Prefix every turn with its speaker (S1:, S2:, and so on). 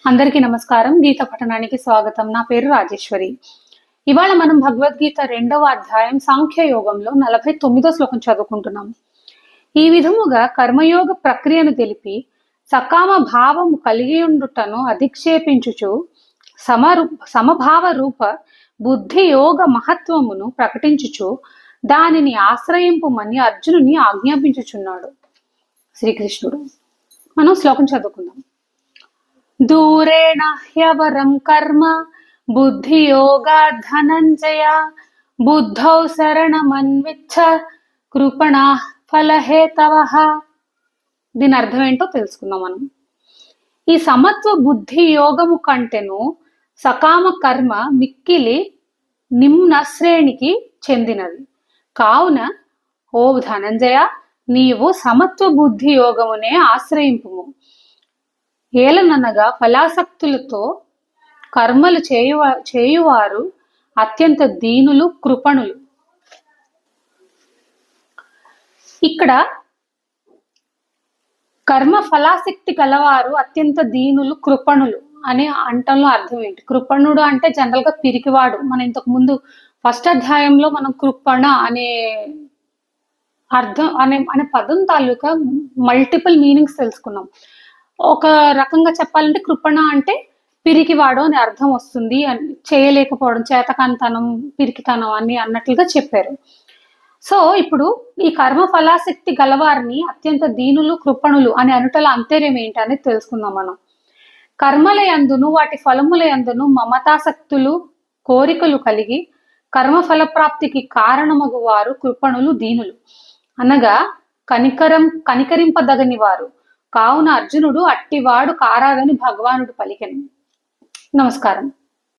S1: అందరికీ నమస్కారం. గీత పఠనానికి స్వాగతం. నా పేరు రాజేశ్వరి. ఇవాళ మనం భగవద్గీత 2వ అధ్యాయం సాంఖ్య యోగంలో 49వ శ్లోకం చదువుకుంటున్నాం. ఈ విధముగా కర్మయోగ ప్రక్రియను తెలిపి సకామ భావము కలిగి ఉండుటను అధిక్షేపించుచు సమభావ రూప బుద్ధి యోగ మహత్వమును ప్రకటించుచు దానిని ఆశ్రయింపుమని అర్జునుని ఆజ్ఞాపించుచున్నాడు శ్రీకృష్ణుడు. మనం శ్లోకం చదువుకుందాం. దూరేణ హ్యవరం కర్మ బుద్ధియోగా ధనంజయ బుద్ధౌ శరణమన్విచ్చ కృపణా ఫలహేతవః. దీని అర్థం ఏంటో తెలుసుకుందాం మనం. ఈ సమత్వ బుద్ధి యోగము కంటెను సకామ కర్మ మిక్కిలి నిమ్న శ్రేణికి చెందినది. కావున ఓ ధనంజయ, నీవు సమత్వ బుద్ధి యోగమునే ఆశ్రయింపుము. ఏలననగా ఫలాసక్తులతో కర్మలు చేయువారు అత్యంత దీనులు, కృపణులు. ఇక్కడ కర్మ ఫలాసక్తి గలవారు అత్యంత దీనులు, కృపణులు అనే అంటంలో అర్థం ఏంటి? కృపణుడు అంటే జనరల్ గా పిరికివాడు. మనం ఇంతకు ముందు ఫస్ట్ అధ్యాయంలో మనం కృపణ అనే అర్థం అనే పదం తాలూకా మల్టిపుల్ మీనింగ్స్ తెలుసుకున్నాం. ఒక రకంగా చెప్పాలంటే కృపణ అంటే పిరికివాడు అని అర్థం వస్తుంది, చేయలేకపోవడం, చేతకంతనం, పిరికితనం అని అన్నట్లుగా చెప్పారు. సో ఇప్పుడు ఈ కర్మ ఫలాసక్తి గలవారిని అత్యంత దీనులు, కృపణులు అని అనుటల అంతర్యం ఏంటనేది తెలుసుకుందాం మనం. కర్మల యందును వాటి ఫలముల యందును మమతాసక్తులు, కోరికలు కలిగి కర్మ ఫలప్రాప్తికి కారణమగు వారు కృపణులు, దీనులు అనగా కనికరింపదగని వారు. కావున అర్జునుడు అట్టివాడు కారాదని భగవానుడు పలికెను. నమస్కారం.